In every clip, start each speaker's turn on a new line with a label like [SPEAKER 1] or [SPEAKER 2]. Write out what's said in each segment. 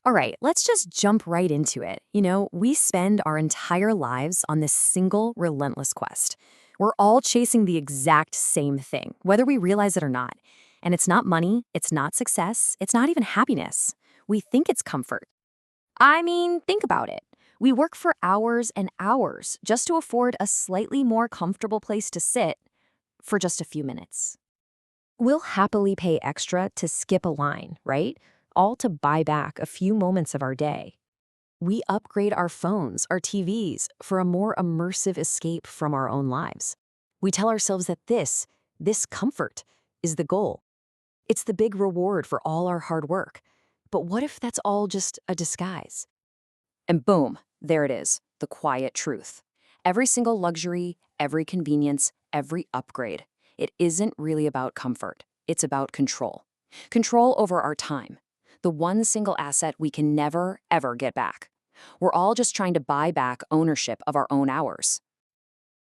[SPEAKER 1] All right, let's just jump right into it. We spend our entire lives on this single, relentless quest. We're all chasing the exact same thing, whether we realize it or not. And it's not money, it's not success, it's not even happiness. We think it's comfort. I mean, think about it. We work for hours and hours just to afford a slightly more comfortable place to sit for just a few minutes. We'll happily pay extra to skip a line, right? All to buy back a few moments of our day. We upgrade our phones, our TVs, for a more immersive escape from our own lives. We tell ourselves that this comfort, is the goal. It's the big reward for all our hard work. But what if that's all just a disguise? And boom, there it is, the quiet truth. Every single luxury, every convenience, every upgrade. It isn't really about comfort. It's about control. Control over our time. The one single asset we can never, ever get back. We're all just trying to buy back ownership of our own hours.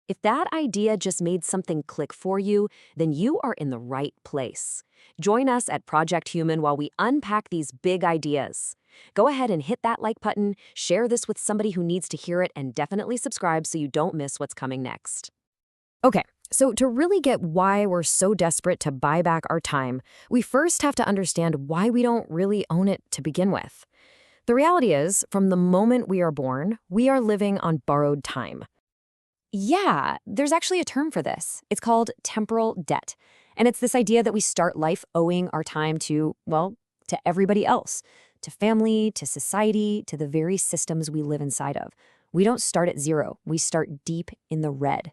[SPEAKER 1] If that idea just made something click for you, then you are in the right place. Join us at Project Human while we unpack these big ideas. Go ahead and hit that like button, share this with somebody who needs to hear it, and definitely subscribe so you don't miss what's coming next. Okay, so to really get why we're so desperate to buy back our time, we first have to understand why we don't really own it to begin with. The reality is, from the moment we are born, we are living on borrowed time. Yeah, there's actually a term for this. It's called temporal debt. And it's this idea that we start life owing our time to, well, to everybody else, to family, to society, to the very systems we live inside of. We don't start at zero. We start deep in the red.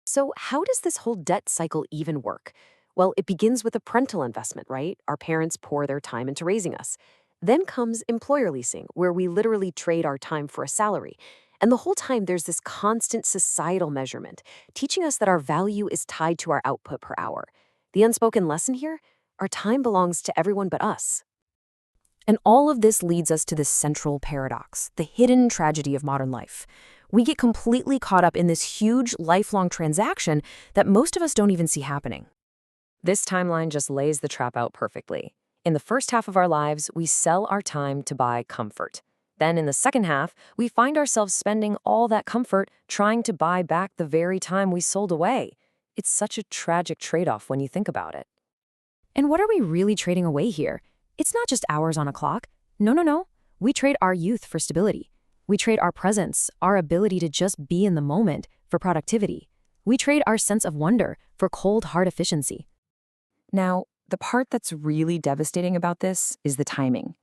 [SPEAKER 1] So how does this whole debt cycle even work? Well, it begins with a parental investment, right? Our parents pour their time into raising us. Then comes employer leasing, where we literally trade our time for a salary. And the whole time there's this constant societal measurement, teaching us that our value is tied to our output per hour. The unspoken lesson here? Our time belongs to everyone but us. And all of this leads us to this central paradox, the hidden tragedy of modern life. We get completely caught up in this huge, lifelong transaction that most of us don't even see happening. This timeline just lays the trap out perfectly. In the first half of our lives, we sell our time to buy comfort. Then in the second half, we find ourselves spending all that comfort trying to buy back the very time we sold away. It's such a tragic trade-off when you think about it. And what are we really trading away here? It's not just hours on a clock. No. We trade our youth for stability. We trade our presence, our ability to just be in the moment, for productivity. We trade our sense of wonder for cold, hard efficiency. Now, the part that's really devastating about this is the timing.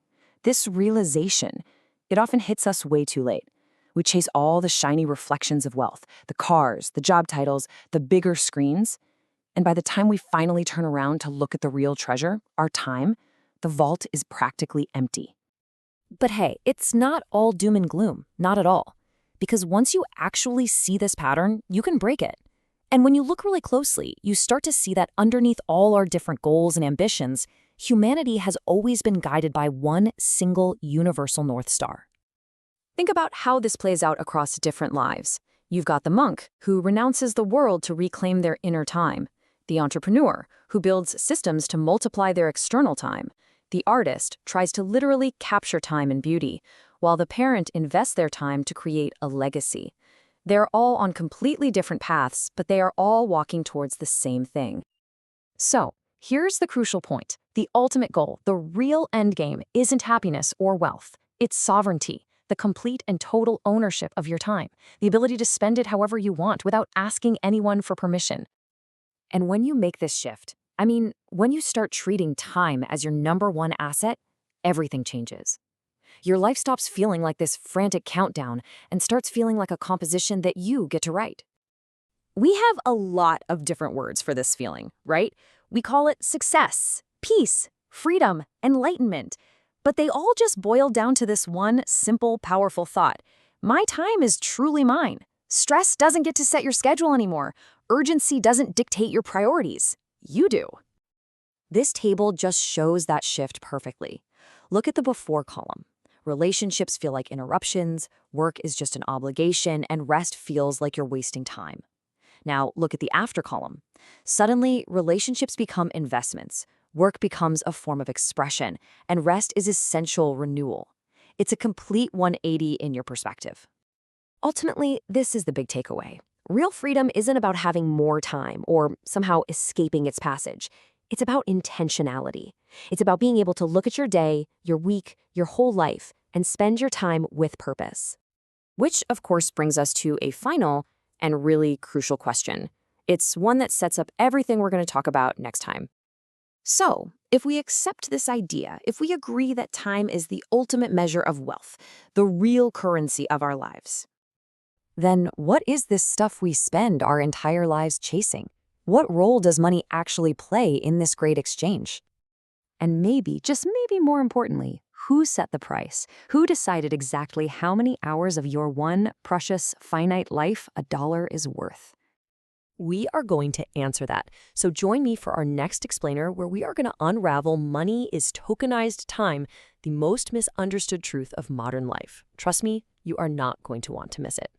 [SPEAKER 1] This realization, it often hits us way too late. We chase all the shiny reflections of wealth, the cars, the job titles, the bigger screens. And by the time we finally turn around to look at the real treasure, our time, the vault is practically empty. But hey, it's not all doom and gloom, not at all. Because once you actually see this pattern, you can break it. And when you look really closely, you start to see that underneath all our different goals and ambitions, humanity has always been guided by one single universal North Star. Think about how this plays out across different lives. You've got the monk, who renounces the world to reclaim their inner time. The entrepreneur, who builds systems to multiply their external time. The artist tries to literally capture time and beauty, while the parent invests their time to create a legacy. They're all on completely different paths, but they are all walking towards the same thing. So, here's the crucial point. The ultimate goal, the real endgame, isn't happiness or wealth. It's sovereignty, the complete and total ownership of your time, the ability to spend it however you want without asking anyone for permission. And when you make this shift, when you start treating time as your number one asset, everything changes. Your life stops feeling like this frantic countdown and starts feeling like a composition that you get to write. We have a lot of different words for this feeling, right? We call it success, peace, freedom, enlightenment. But they all just boil down to this one simple, powerful thought. My time is truly mine. Stress doesn't get to set your schedule anymore. Urgency doesn't dictate your priorities. You do. This table just shows that shift perfectly. Look at the before column. Relationships feel like interruptions, work is just an obligation, and rest feels like you're wasting time. Now, look at the after column. Suddenly, relationships become investments, work becomes a form of expression, and rest is essential renewal. It's a complete 180 in your perspective. Ultimately, this is the big takeaway. Real freedom isn't about having more time or somehow escaping its passage. It's about intentionality. It's about being able to look at your day, your week, your whole life, and spend your time with purpose. Which, of course, brings us to a final and really crucial question. It's one that sets up everything we're going to talk about next time. So, if we accept this idea, if we agree that time is the ultimate measure of wealth, the real currency of our lives, then what is this stuff we spend our entire lives chasing? What role does money actually play in this great exchange? And maybe, just maybe more importantly, who set the price? Who decided exactly how many hours of your one precious, finite life a dollar is worth? We are going to answer that. So join me for our next explainer, where we are going to unravel money is tokenized time, the most misunderstood truth of modern life. Trust me, you are not going to want to miss it.